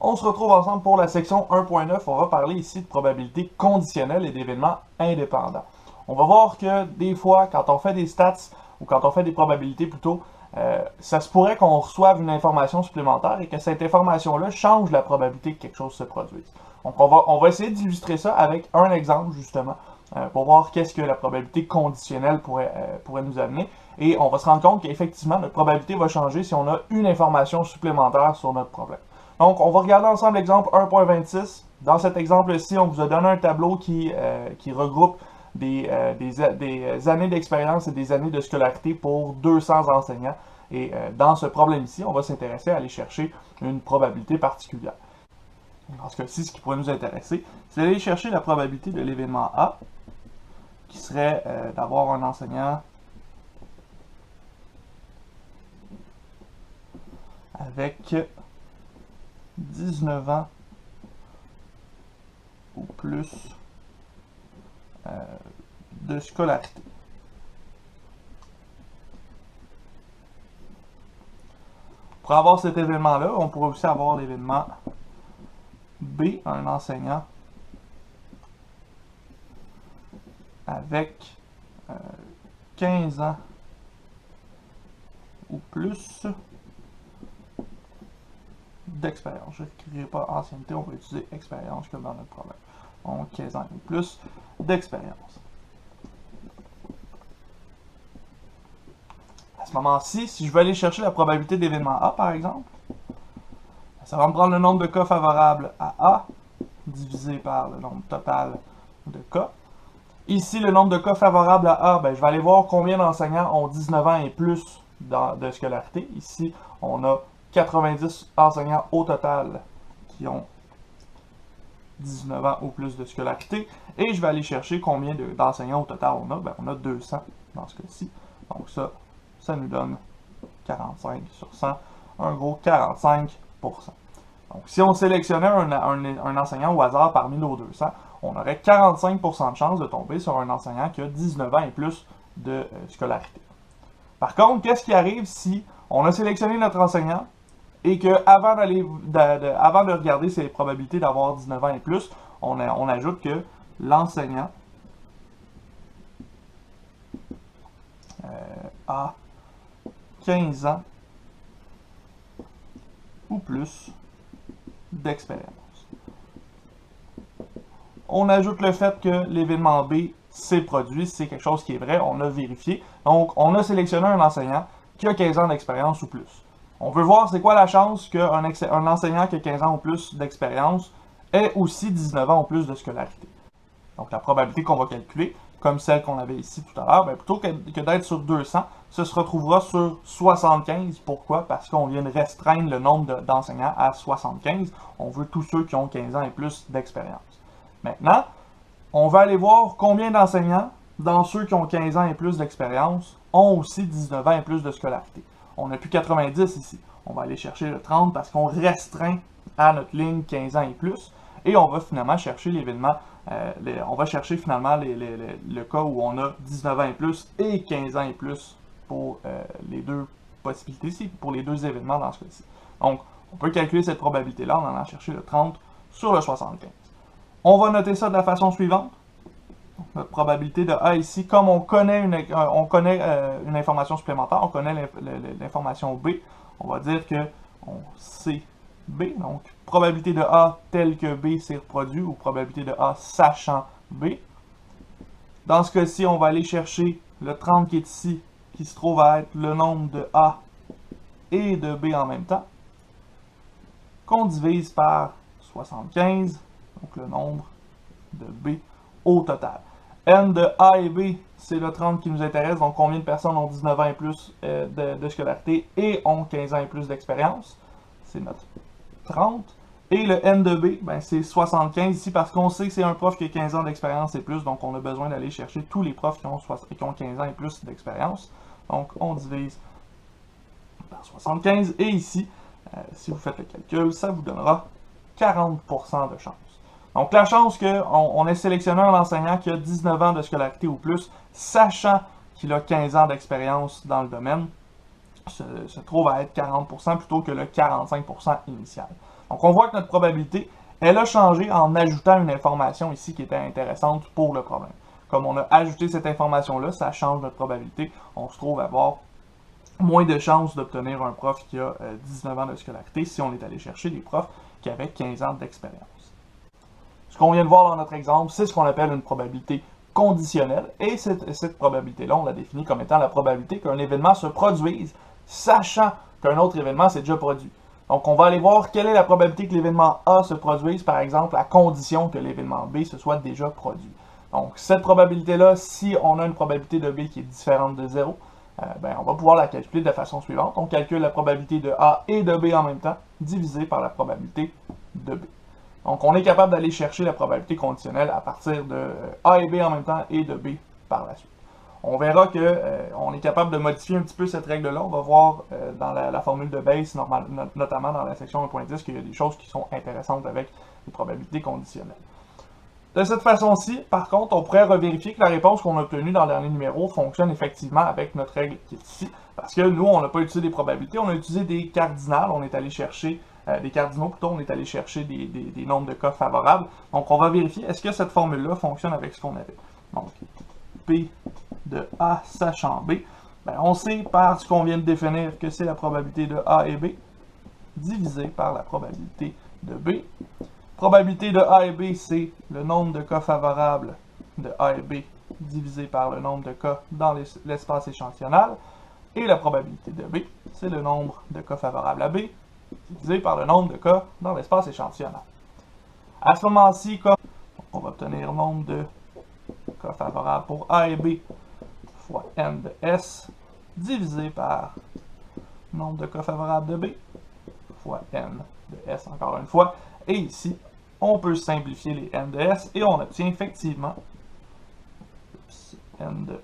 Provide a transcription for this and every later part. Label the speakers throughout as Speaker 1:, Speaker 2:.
Speaker 1: On se retrouve ensemble pour la section 1.9. On va parler ici de probabilité conditionnelle et d'événements indépendants. On va voir que des fois, quand on fait des stats, ou quand on fait des probabilités plutôt, ça se pourrait qu'on reçoive une information supplémentaire et que cette information-là change la probabilité que quelque chose se produise. Donc on va essayer d'illustrer ça avec un exemple justement, pour voir qu'est-ce que la probabilité conditionnelle pourrait nous amener. Et on va se rendre compte qu'effectivement, notre probabilité va changer si on a une information supplémentaire sur notre problème. Donc, on va regarder ensemble l'exemple 1.26. Dans cet exemple-ci, on vous a donné un tableau qui regroupe des années d'expérience et des années de scolarité pour 200 enseignants. Et dans ce problème-ci, on va s'intéresser à aller chercher une probabilité particulière. Dans ce cas-ci, ce qui pourrait nous intéresser, c'est d'aller chercher la probabilité de l'événement A, qui serait d'avoir un enseignant avec 19 ans ou plus de scolarité. Pour avoir cet événement-là, on pourrait aussi avoir l'événement B, un enseignant avec 15 ans ou plus d'expérience. Je n'écrirai pas ancienneté, on va utiliser expérience comme dans notre problème. Donc 15 ans ou plus d'expérience. À ce moment-ci, si je veux aller chercher la probabilité d'événement A, par exemple, ça va me prendre le nombre de cas favorables à A, divisé par le nombre total de cas. Ici, le nombre de cas favorables à A, je vais aller voir combien d'enseignants ont 19 ans et plus de scolarité. Ici, on a 90 enseignants au total qui ont 19 ans ou plus de scolarité. Et je vais aller chercher combien d'enseignants au total on a. On a 200 dans ce cas-ci. Donc ça nous donne 45 sur 100, un gros 45%. Donc si on sélectionnait un enseignant au hasard parmi nos 200, on aurait 45% de chance de tomber sur un enseignant qui a 19 ans et plus de scolarité. Par contre, qu'est-ce qui arrive si on a sélectionné notre enseignant et que avant de regarder ses probabilités d'avoir 19 ans et plus, on ajoute que l'enseignant a 15 ans ou plus d'expérience. On ajoute le fait que l'événement B s'est produit, c'est quelque chose qui est vrai, on a vérifié. Donc, on a sélectionné un enseignant qui a 15 ans d'expérience ou plus. On veut voir c'est quoi la chance qu'un enseignant qui a 15 ans ou plus d'expérience ait aussi 19 ans ou plus de scolarité. Donc, la probabilité qu'on va calculer, comme celle qu'on avait ici tout à l'heure, plutôt que d'être sur 200, ce se retrouvera sur 75. Pourquoi? Parce qu'on vient de restreindre le nombre d'enseignants à 75. On veut tous ceux qui ont 15 ans et plus d'expérience. Maintenant, on va aller voir combien d'enseignants, dans ceux qui ont 15 ans et plus d'expérience, ont aussi 19 ans et plus de scolarité. On n'a plus 90 ici. On va aller chercher le 30 parce qu'on restreint à notre ligne 15 ans et plus. Et on va finalement chercher l'événement, on va chercher finalement le cas où on a 19 ans et plus et 15 ans et plus pour les deux possibilités ici, pour les deux événements dans ce cas-ci. Donc, on peut calculer cette probabilité-là en allant chercher le 30 sur le 75. On va noter ça de la façon suivante. Notre probabilité de A ici, comme on connaît une information supplémentaire, on connaît l'information B, on va dire que on sait B, donc probabilité de A telle que B s'est reproduit, ou probabilité de A sachant B. Dans ce cas-ci, on va aller chercher le 30 qui est ici, qui se trouve à être le nombre de A et de B en même temps, qu'on divise par 75, donc le nombre de B au total. N de A et B, c'est le 30 qui nous intéresse, donc combien de personnes ont 19 ans et plus de scolarité et ont 15 ans et plus d'expérience. C'est notre 30. Et le N de B, c'est 75 ici parce qu'on sait que c'est un prof qui a 15 ans d'expérience et plus, donc on a besoin d'aller chercher tous les profs qui ont 15 ans et plus d'expérience. Donc on divise par 75 et ici, si vous faites le calcul, ça vous donnera 40% de chance. Donc la chance qu'on ait sélectionné un enseignant qui a 19 ans de scolarité ou plus, sachant qu'il a 15 ans d'expérience dans le domaine, se trouve à être 40% plutôt que le 45% initial. Donc on voit que notre probabilité, elle a changé en ajoutant une information ici qui était intéressante pour le problème. Comme on a ajouté cette information-là, ça change notre probabilité. On se trouve à avoir moins de chances d'obtenir un prof qui a 19 ans de scolarité si on est allé chercher des profs qui avaient 15 ans d'expérience. Ce qu'on vient de voir dans notre exemple, c'est ce qu'on appelle une probabilité conditionnelle. Et cette probabilité-là, on la définit comme étant la probabilité qu'un événement se produise, sachant qu'un autre événement s'est déjà produit. Donc, on va aller voir quelle est la probabilité que l'événement A se produise, par exemple, à condition que l'événement B se soit déjà produit. Donc, cette probabilité-là, si on a une probabilité de B qui est différente de 0, on va pouvoir la calculer de la façon suivante. On calcule la probabilité de A et de B en même temps, divisée par la probabilité de B. Donc, on est capable d'aller chercher la probabilité conditionnelle à partir de A et B en même temps et de B par la suite. On verra qu'on est capable de modifier un petit peu cette règle-là. On va voir dans la formule de Bayes, notamment dans la section 1.10, qu'il y a des choses qui sont intéressantes avec les probabilités conditionnelles. De cette façon-ci, par contre, on pourrait revérifier que la réponse qu'on a obtenue dans le dernier numéro fonctionne effectivement avec notre règle qui est ici. Parce que nous, on n'a pas utilisé des probabilités, on a utilisé des cardinales. On est allé chercher des cardinaux, plutôt, on est allé chercher des nombres de cas favorables. Donc, on va vérifier, est-ce que cette formule-là fonctionne avec ce qu'on avait. Donc, P de A sachant B, on sait par ce qu'on vient de définir que c'est la probabilité de A et B divisé par la probabilité de B. Probabilité de A et B, c'est le nombre de cas favorables de A et B divisé par le nombre de cas dans l'espace échantillonnal. Et la probabilité de B, c'est le nombre de cas favorables à B divisé par le nombre de cas dans l'espace échantillonnal. À ce moment-ci, on va obtenir le nombre de cas favorables pour A et B fois n de S divisé par le nombre de cas favorables de B fois n de S encore une fois. Et ici, on peut simplifier les n de S et on obtient effectivement n de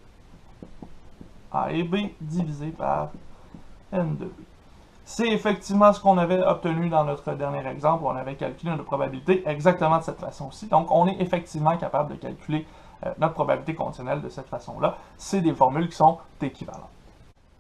Speaker 1: A et B divisé par n de B. C'est effectivement ce qu'on avait obtenu dans notre dernier exemple où on avait calculé notre probabilité exactement de cette façon-ci. Donc, on est effectivement capable de calculer notre probabilité conditionnelle de cette façon-là. C'est des formules qui sont équivalentes.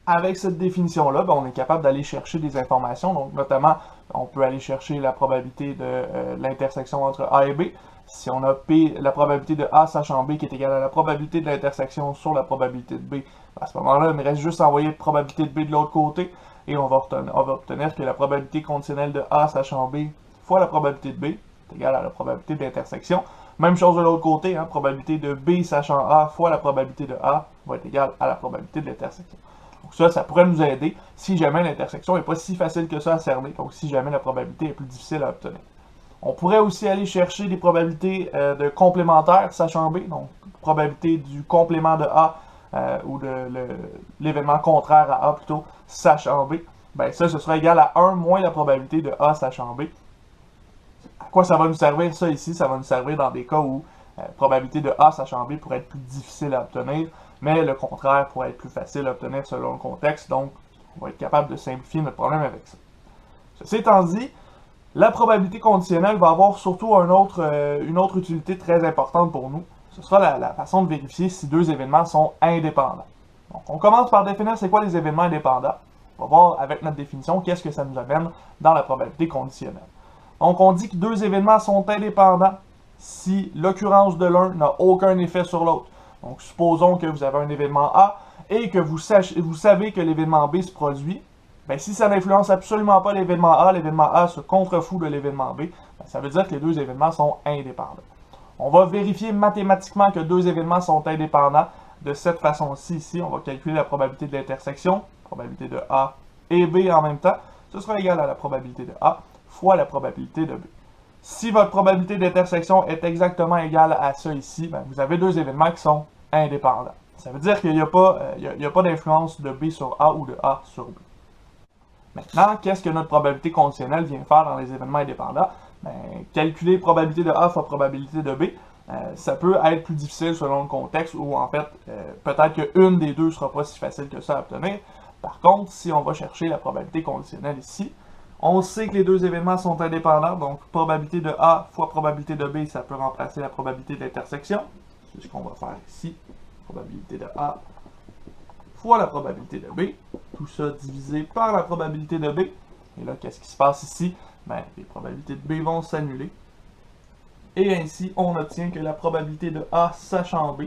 Speaker 1: Avec cette définition-là, on est capable d'aller chercher des informations. Donc, notamment, on peut aller chercher la probabilité de l'intersection entre A et B. Si on a P, la probabilité de A sachant B qui est égale à la probabilité de l'intersection sur la probabilité de B, à ce moment-là, il me reste juste à envoyer la probabilité de B de l'autre côté et on va obtenir que la probabilité conditionnelle de A sachant B fois la probabilité de B est égale à la probabilité d'intersection. Même chose de l'autre côté, probabilité de B sachant A fois la probabilité de A va être égale à la probabilité de l'intersection. Donc ça pourrait nous aider si jamais l'intersection n'est pas si facile que ça à cerner, donc si jamais la probabilité est plus difficile à obtenir. On pourrait aussi aller chercher des probabilités de complémentaires sachant B, donc probabilité du complément de A ou de l'événement contraire à A plutôt, sachant B. Ça, ce sera égal à 1 moins la probabilité de A sachant B. À quoi ça va nous servir, ça, ici? Ça va nous servir dans des cas où la probabilité de A sachant B pourrait être plus difficile à obtenir, mais le contraire pourrait être plus facile à obtenir selon le contexte, donc on va être capable de simplifier notre problème avec ça. Ceci étant dit, la probabilité conditionnelle va avoir surtout une autre utilité très importante pour nous. Ce sera la façon de vérifier si deux événements sont indépendants. Donc, on commence par définir c'est quoi les événements indépendants. On va voir avec notre définition qu'est-ce que ça nous amène dans la probabilité conditionnelle. Donc, on dit que deux événements sont indépendants si l'occurrence de l'un n'a aucun effet sur l'autre. Donc, supposons que vous avez un événement A et que vous savez que l'événement B se produit. Si ça n'influence absolument pas l'événement A se contrefout de l'événement B, ça veut dire que les deux événements sont indépendants. On va vérifier mathématiquement que deux événements sont indépendants de cette façon-ci. Ici, on va calculer la probabilité de l'intersection, probabilité de A et B en même temps. Ce sera égal à la probabilité de A fois la probabilité de B. Si votre probabilité d'intersection est exactement égale à ça ici, vous avez deux événements qui sont indépendants. Ça veut dire qu'il n'y a pas d'influence de B sur A ou de A sur B. Maintenant, qu'est-ce que notre probabilité conditionnelle vient faire dans les événements indépendants? Calculer probabilité de A fois probabilité de B, ça peut être plus difficile selon le contexte où, en fait, peut-être qu'une des deux ne sera pas si facile que ça à obtenir. Par contre, si on va chercher la probabilité conditionnelle ici, on sait que les deux événements sont indépendants, donc probabilité de A fois probabilité de B, ça peut remplacer la probabilité d'intersection. C'est ce qu'on va faire ici. Probabilité de A fois la probabilité de B. Tout ça divisé par la probabilité de B. Et là, qu'est-ce qui se passe ici? ben, les probabilités de B vont s'annuler. Et ainsi, on obtient que la probabilité de A sachant B,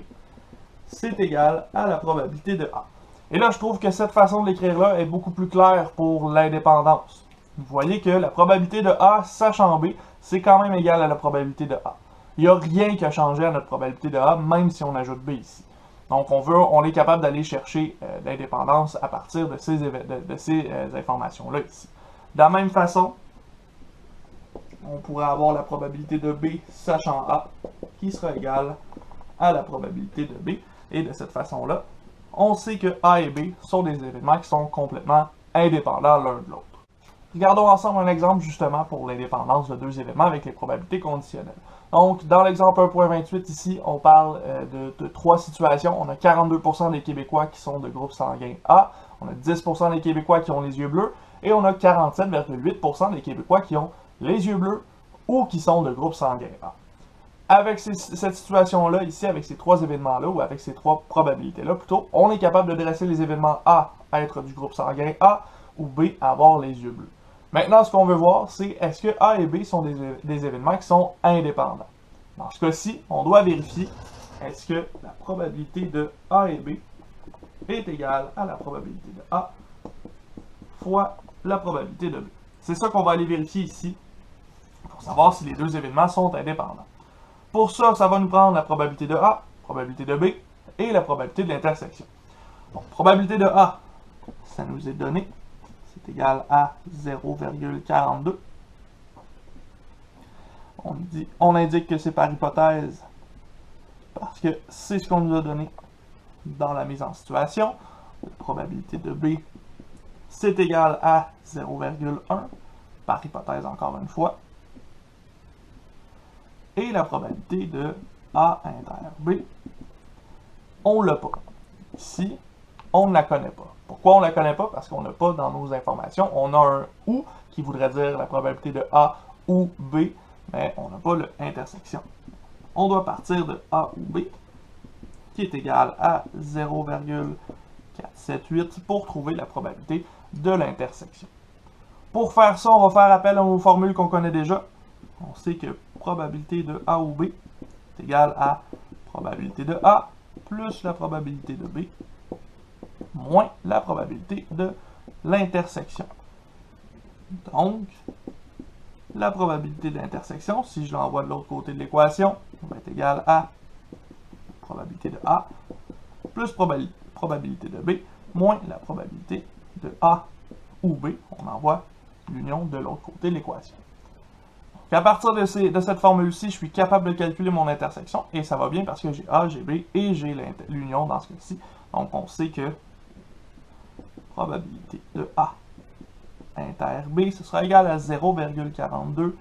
Speaker 1: c'est égal à la probabilité de A. Et là, je trouve que cette façon de l'écrire-là est beaucoup plus claire pour l'indépendance. Vous voyez que la probabilité de A sachant B, c'est quand même égal à la probabilité de A. Il n'y a rien qui a changé à notre probabilité de A, même si on ajoute B ici. Donc, on est capable d'aller chercher l'indépendance à partir de ces informations-là ici. De la même façon, on pourrait avoir la probabilité de B sachant A, qui sera égale à la probabilité de B. Et de cette façon-là, on sait que A et B sont des événements qui sont complètement indépendants l'un de l'autre. Regardons ensemble un exemple justement pour l'indépendance de deux événements avec les probabilités conditionnelles. Donc, dans l'exemple 1.28 ici, on parle de trois situations. On a 42% des Québécois qui sont de groupe sanguin A, on a 10% des Québécois qui ont les yeux bleus, et on a 47,8% des Québécois qui ont les yeux bleus ou qui sont de groupe sanguin A. Avec cette situation-là, ici, avec ces trois événements-là, ou avec ces trois probabilités-là plutôt, on est capable de dresser les événements A à être du groupe sanguin A, ou B à avoir les yeux bleus. Maintenant, ce qu'on veut voir, c'est est-ce que A et B sont des événements qui sont indépendants. Dans ce cas-ci, on doit vérifier est-ce que la probabilité de A et B est égale à la probabilité de A fois la probabilité de B. C'est ça qu'on va aller vérifier ici pour savoir si les deux événements sont indépendants. Pour ça, ça va nous prendre la probabilité de A, probabilité de B et la probabilité de l'intersection. Donc, probabilité de A, ça nous est donné. C'est égal à 0,42. On indique que c'est par hypothèse parce que c'est ce qu'on nous a donné dans la mise en situation. La probabilité de B, c'est égal à 0,1 par hypothèse encore une fois. Et la probabilité de A inter B, on ne l'a pas. Ici, on ne la connaît pas. Pourquoi on ne la connaît pas? Parce qu'on n'a pas dans nos informations, on a un OU qui voudrait dire la probabilité de A ou B, mais on n'a pas l'intersection. On doit partir de A ou B, qui est égal à 0,478 pour trouver la probabilité de l'intersection. Pour faire ça, on va faire appel aux formules qu'on connaît déjà. On sait que probabilité de A ou B est égale à probabilité de A plus la probabilité de B moins la probabilité de l'intersection. Donc, la probabilité de l'intersection, si je l'envoie de l'autre côté de l'équation, va être égale à probabilité de A plus probabilité de B moins la probabilité de A ou B. On envoie l'union de l'autre côté de l'équation. À partir de cette formule-ci, je suis capable de calculer mon intersection, et ça va bien parce que j'ai A, j'ai B, et j'ai l'union dans ce cas-ci. Donc, on sait que probabilité de A inter B, ce sera égal à 0,42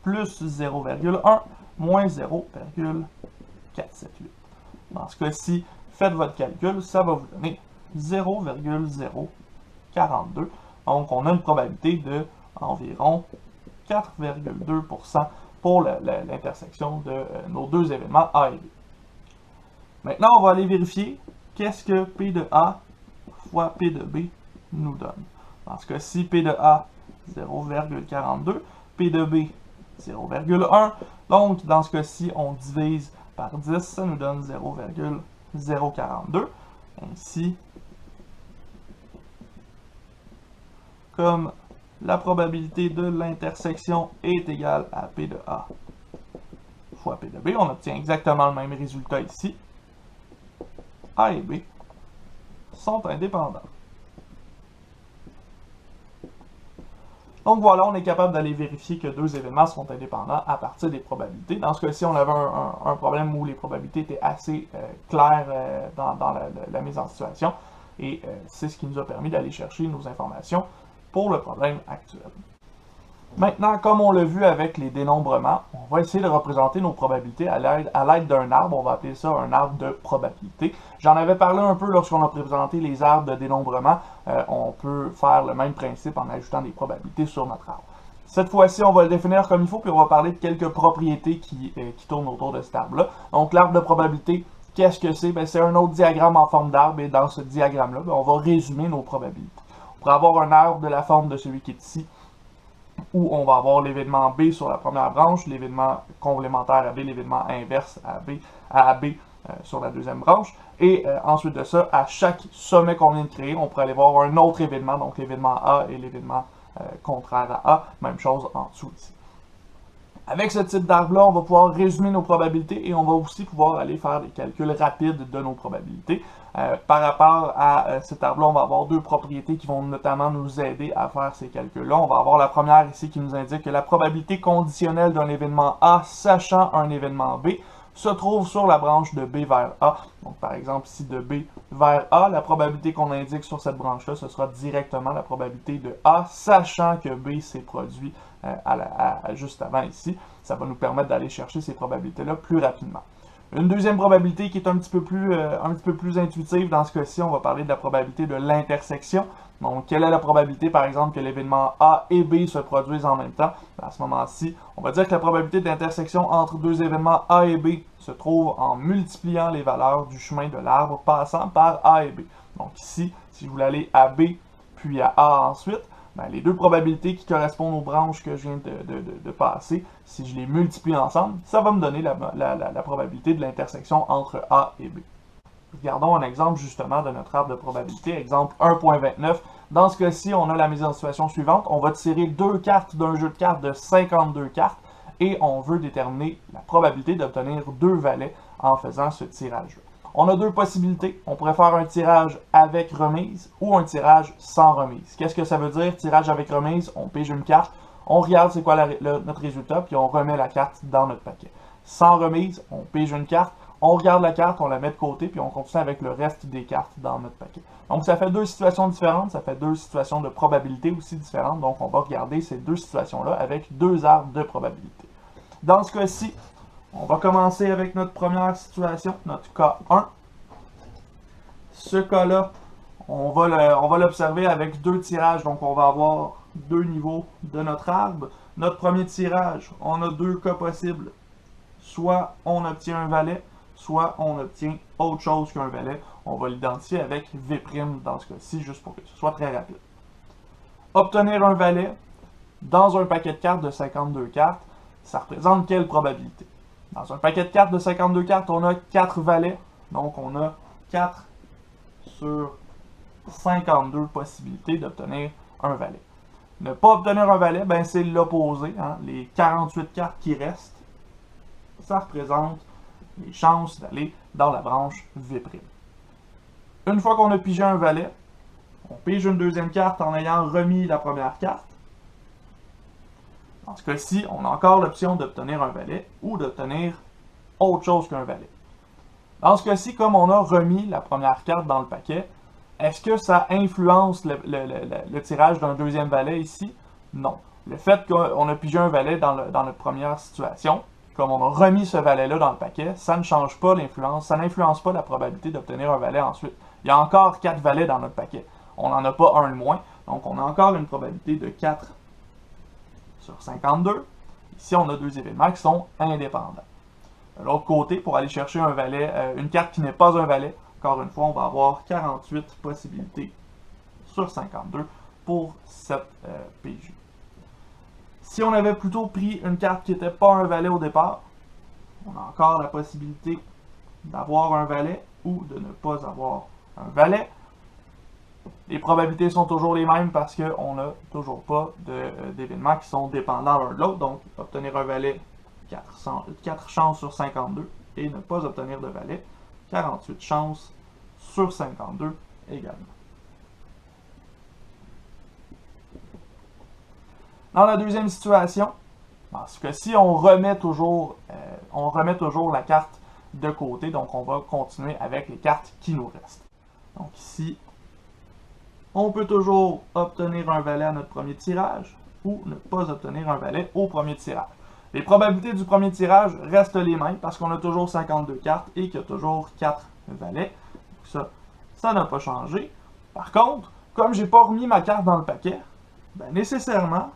Speaker 1: plus 0,1 moins 0,478. Dans ce cas-ci, faites votre calcul, ça va vous donner 0,042. Donc, on a une probabilité de environ 4,2% pour l'intersection de nos deux événements A et B. Maintenant, on va aller vérifier qu'est-ce que P de A fois P de B nous donne. Dans ce cas-ci, P de A, 0,42, P de B, 0,1. Donc, dans ce cas-ci, on divise par 10, ça nous donne 0,042. Ainsi, comme la probabilité de l'intersection est égale à P de A fois P de B, on obtient exactement le même résultat ici. A et B sont indépendants. Donc voilà, on est capable d'aller vérifier que deux événements sont indépendants à partir des probabilités. Dans ce cas-ci, on avait un problème où les probabilités étaient assez claires dans la mise en situation. Et c'est ce qui nous a permis d'aller chercher nos informations pour le problème actuel. Maintenant, comme on l'a vu avec les dénombrements, on va essayer de représenter nos probabilités à l'aide d'un arbre. On va appeler ça un arbre de probabilité. J'en avais parlé un peu lorsqu'on a présenté les arbres de dénombrement. On peut faire le même principe en ajoutant des probabilités sur notre arbre. Cette fois-ci, on va le définir comme il faut, puis on va parler de quelques propriétés qui tournent autour de cet arbre-là. Donc, l'arbre de probabilité, qu'est-ce que c'est? C'est un autre diagramme en forme d'arbre, et dans ce diagramme-là, on va résumer nos probabilités. On pourrait avoir un arbre de la forme de celui qui est ici, où on va avoir l'événement B sur la première branche, l'événement complémentaire à B, l'événement inverse à B sur la deuxième branche. Et ensuite de ça, à chaque sommet qu'on vient de créer, on pourrait aller voir un autre événement, donc l'événement A et l'événement contraire à A. Même chose en dessous ici. Avec ce type d'arbre-là, on va pouvoir résumer nos probabilités et on va aussi pouvoir aller faire des calculs rapides de nos probabilités. Par rapport à cet arbre-là, on va avoir deux propriétés qui vont notamment nous aider à faire ces calculs-là. On va avoir la première ici qui nous indique que la probabilité conditionnelle d'un événement A sachant un événement B se trouve sur la branche de B vers A. Donc par exemple ici de B vers A, la probabilité qu'on indique sur cette branche-là, ce sera directement la probabilité de A sachant que B s'est produit juste avant ici. Ça va nous permettre d'aller chercher ces probabilités-là plus rapidement. Une deuxième probabilité qui est un petit peu plus intuitive, dans ce cas-ci, on va parler de la probabilité de l'intersection. Donc, quelle est la probabilité, par exemple, que l'événement A et B se produisent en même temps? À ce moment-ci, on va dire que la probabilité d'intersection entre deux événements A et B se trouve en multipliant les valeurs du chemin de l'arbre passant par A et B. Donc ici, si je voulais aller à B, puis à A ensuite, ben, les deux probabilités qui correspondent aux branches que je viens de passer, si je les multiplie ensemble, ça va me donner la probabilité de l'intersection entre A et B. Regardons un exemple justement de notre arbre de probabilité, exemple 1.29. Dans ce cas-ci, on a la mise en situation suivante. On va tirer deux cartes d'un jeu de cartes de 52 cartes et on veut déterminer la probabilité d'obtenir deux valets en faisant ce tirage-là. On a deux possibilités. On pourrait faire un tirage avec remise ou un tirage sans remise. Qu'est-ce que ça veut dire, tirage avec remise? On pige une carte, on regarde c'est quoi notre résultat, puis on remet la carte dans notre paquet. Sans remise, on pige une carte, on regarde la carte, on la met de côté, puis on continue avec le reste des cartes dans notre paquet. Donc ça fait deux situations différentes, ça fait deux situations de probabilité aussi différentes, donc on va regarder ces deux situations-là avec deux arbres de probabilité. Dans ce cas-ci, on va commencer avec notre première situation, notre cas 1. Ce cas-là, on va l'observer avec deux tirages, donc on va avoir deux niveaux de notre arbre. Notre premier tirage, on a deux cas possibles. Soit on obtient un valet, soit on obtient autre chose qu'un valet. On va l'identifier avec V' dans ce cas-ci, juste pour que ce soit très rapide. Obtenir un valet dans un paquet de cartes de 52 cartes, ça représente quelle probabilité? Dans un paquet de cartes de 52 cartes, on a 4 valets, donc on a 4 sur 52 possibilités d'obtenir un valet. Ne pas obtenir un valet, ben c'est l'opposé, hein? Les 48 cartes qui restent, ça représente les chances d'aller dans la branche V'. Une fois qu'on a pigé un valet, on pige une deuxième carte en ayant remis la première carte. Dans ce cas-ci, on a encore l'option d'obtenir un valet ou d'obtenir autre chose qu'un valet. Dans ce cas-ci, comme on a remis la première carte dans le paquet, est-ce que ça influence le tirage d'un deuxième valet ici? Non. Le fait qu'on a pigé un valet dans notre première situation, comme on a remis ce valet-là dans le paquet, ça ne change pas l'influence, ça n'influence pas la probabilité d'obtenir un valet ensuite. Il y a encore 4 valets dans notre paquet. On n'en a pas un de moins, donc on a encore une probabilité de 4 sur 52. Ici, on a deux événements qui sont indépendants. De l'autre côté, pour aller chercher un valet, une carte qui n'est pas un valet, encore une fois, on va avoir 48 possibilités sur 52 pour cette PJ. Si on avait plutôt pris une carte qui n'était pas un valet au départ, on a encore la possibilité d'avoir un valet ou de ne pas avoir un valet. Les probabilités sont toujours les mêmes parce qu'on n'a toujours pas d'événements qui sont dépendants l'un de l'autre. Donc, obtenir un valet, 4 chances sur 52 et ne pas obtenir de valet, 48 chances sur 52 également. Dans la deuxième situation, parce que si on remet toujours la carte de côté, donc on va continuer avec les cartes qui nous restent. Donc ici, on peut toujours obtenir un valet à notre premier tirage ou ne pas obtenir un valet au premier tirage. Les probabilités du premier tirage restent les mêmes parce qu'on a toujours 52 cartes et qu'il y a toujours 4 valets. Donc ça n'a pas changé. Par contre, comme je n'ai pas remis ma carte dans le paquet, ben nécessairement,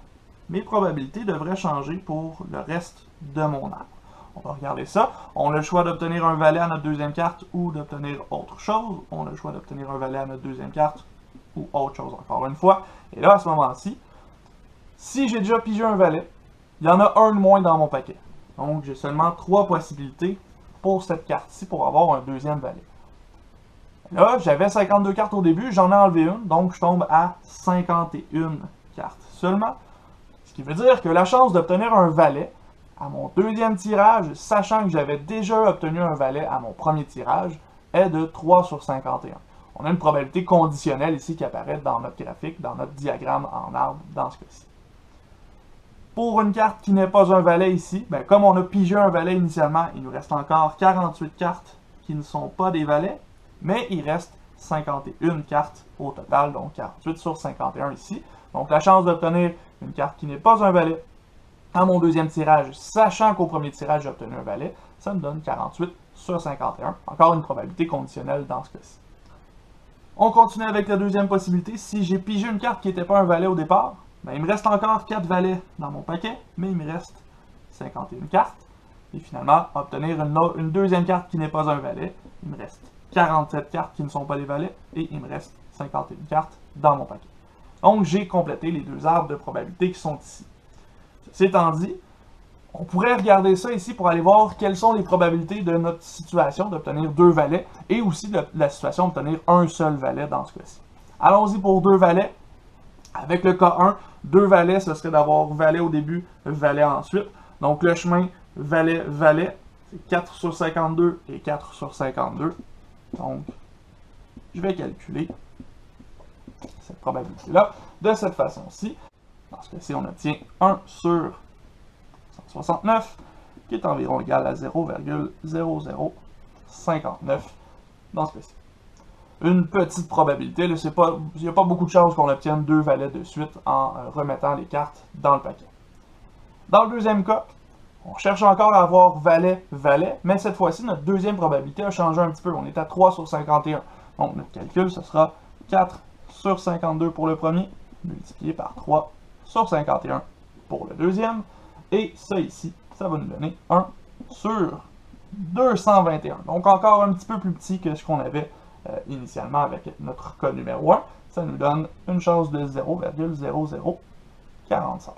Speaker 1: mes probabilités devraient changer pour le reste de mon arbre. On va regarder ça. On a le choix d'obtenir un valet à notre deuxième carte ou d'obtenir autre chose. On a le choix d'obtenir un valet à notre deuxième carte ou autre chose encore une fois. Et là, à ce moment-ci, Si j'ai déjà pigé un valet, il y en a un de moins dans mon paquet. Donc j'ai seulement 3 possibilités pour cette carte-ci pour avoir un deuxième valet. Là, j'avais 52 cartes au début, j'en ai enlevé une, donc je tombe à 51 cartes seulement. Ce qui veut dire que la chance d'obtenir un valet à mon deuxième tirage, sachant que j'avais déjà obtenu un valet à mon premier tirage, est de 3 sur 51. On a une probabilité conditionnelle ici qui apparaît dans notre graphique, dans notre diagramme en arbre dans ce cas-ci. Pour une carte qui n'est pas un valet ici, ben, comme on a pigé un valet initialement, il nous reste encore 48 cartes qui ne sont pas des valets, mais il reste 51 cartes au total, donc 48 sur 51 ici. Donc la chance d'obtenir une carte qui n'est pas un valet à mon deuxième tirage, sachant qu'au premier tirage j'ai obtenu un valet, ça me donne 48 sur 51. Encore une probabilité conditionnelle dans ce cas-ci. On continue avec la deuxième possibilité. Si j'ai pigé une carte qui n'était pas un valet au départ, ben, il me reste encore 4 valets dans mon paquet, mais il me reste 51 cartes. Et finalement, obtenir une deuxième carte qui n'est pas un valet, il me reste 47 cartes qui ne sont pas des valets, et il me reste 51 cartes dans mon paquet. Donc j'ai complété les deux arbres de probabilité qui sont ici. Ceci étant dit, on pourrait regarder ça ici pour aller voir quelles sont les probabilités de notre situation d'obtenir 2 valets, et aussi de la situation d'obtenir un seul valet dans ce cas-ci. Allons-y pour 2 valets. Avec le cas 1, 2 valets, ce serait d'avoir valet au début, valet ensuite. Donc le chemin valet, c'est 4 sur 52 et 4 sur 52. Donc, je vais calculer cette probabilité-là de cette façon-ci. Dans ce cas-ci, on obtient 1 sur 169, qui est environ égal à 0,0059 dans ce cas-ci. Une petite probabilité, il n'y a pas beaucoup de chances qu'on obtienne 2 valets de suite en remettant les cartes dans le paquet. Dans le deuxième cas, on cherche encore à avoir valet, mais cette fois-ci, notre deuxième probabilité a changé un petit peu. On est à 3 sur 51. Donc, notre calcul, ce sera 4 sur 52 pour le premier, multiplié par 3 sur 51 pour le deuxième. Et ça ici, ça va nous donner 1 sur 221. Donc, encore un petit peu plus petit que ce qu'on avait initialement avec notre cas numéro 1. Ça nous donne une chance de 0,0045.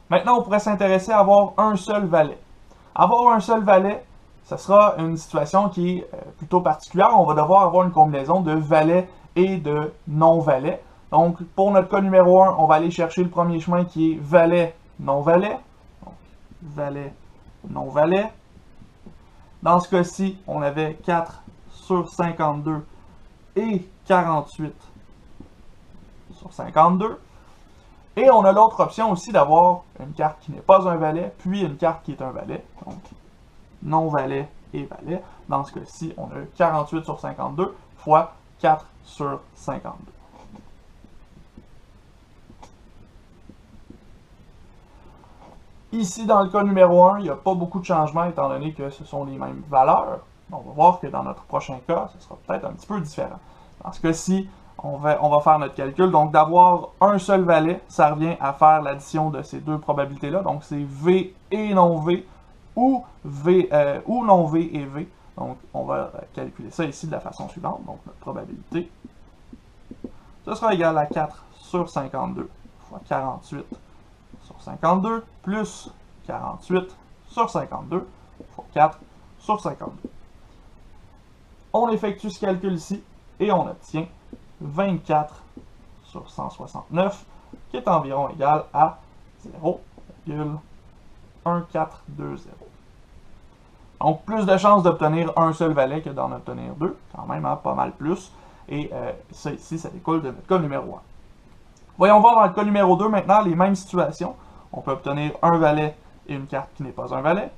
Speaker 1: Maintenant, on pourrait s'intéresser à avoir un seul valet. Avoir un seul valet, ce sera une situation qui est plutôt particulière. On va devoir avoir une combinaison de valet et de non-valet. Donc, pour notre cas numéro 1, on va aller chercher le premier chemin qui est valet, non-valet. Donc, valet, non-valet. Dans ce cas-ci, on avait 4 sur 52 et 48 sur 52. Et on a l'autre option aussi d'avoir une carte qui n'est pas un valet, puis une carte qui est un valet. Donc, non-valet et valet. Dans ce cas-ci, on a 48 sur 52 fois 4 sur 52. Ici, dans le cas numéro 1, il n'y a pas beaucoup de changements étant donné que ce sont les mêmes valeurs. On va voir que dans notre prochain cas, ce sera peut-être un petit peu différent. Dans ce cas-ci, on va faire notre calcul. Donc, d'avoir un seul valet, ça revient à faire l'addition de ces deux probabilités-là. Donc, c'est V et non V, ou non V et V. Donc, on va calculer ça ici de la façon suivante. Donc, notre probabilité, ce sera égal à 4 sur 52 fois 48 sur 52, plus 48 sur 52 fois 4 sur 52. On effectue ce calcul ici, et on obtient 24 sur 169, qui est environ égal à 0,1420. Donc, plus de chances d'obtenir un seul valet que d'en obtenir deux, quand même, hein, pas mal plus. Et ça ici, ça découle de notre cas numéro 1. Voyons voir dans le cas numéro 2 maintenant les mêmes situations. On peut obtenir un valet et une carte qui n'est pas un valet.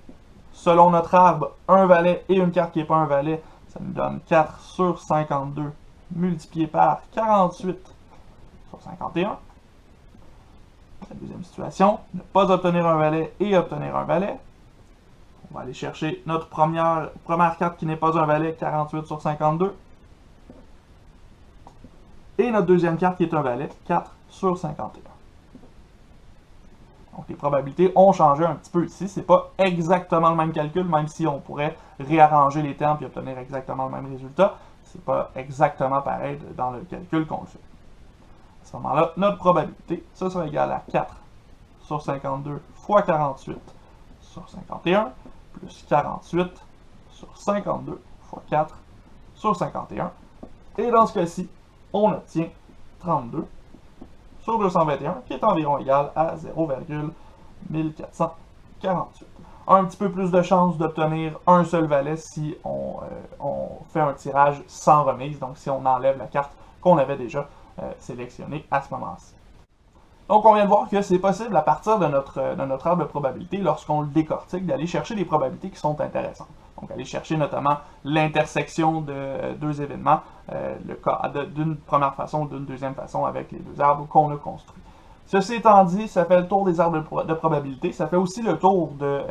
Speaker 1: Selon notre arbre, un valet et une carte qui n'est pas un valet, ça nous donne 4 sur 52 multiplié par 48 sur 51. La deuxième situation, ne pas obtenir un valet et obtenir un valet. On va aller chercher notre première carte qui n'est pas un valet, 48 sur 52. Et notre deuxième carte qui est un valet, 4 sur 51. Donc les probabilités ont changé un petit peu ici. C'est pas exactement le même calcul, même si on pourrait réarranger les termes et obtenir exactement le même résultat. C'est pas exactement pareil dans le calcul qu'on le fait. À ce moment-là, notre probabilité, ça sera égal à 4 sur 52 fois 48 sur 51, plus 48 sur 52 fois 4 sur 51. Et dans ce cas-ci, on obtient 32 sur 221, qui est environ égal à 0,1448. Un petit peu plus de chance d'obtenir un seul valet si on fait un tirage sans remise, donc si on enlève la carte qu'on avait déjà sélectionnée à ce moment-ci. Donc on vient de voir que c'est possible à partir de notre arbre de probabilité, lorsqu'on le décortique, d'aller chercher des probabilités qui sont intéressantes. Donc aller chercher notamment l'intersection de deux événements, le cas d'une première façon ou d'une deuxième façon avec les deux arbres qu'on a construits. Ceci étant dit, ça fait le tour des arbres de probabilité, ça fait aussi le tour de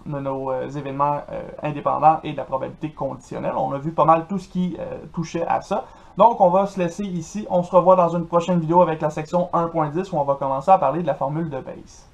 Speaker 1: nos événements indépendants et de la probabilité conditionnelle. On a vu pas mal tout ce qui touchait à ça. Donc on va se laisser ici, on se revoit dans une prochaine vidéo avec la section 1.10 où on va commencer à parler de la formule de Bayes.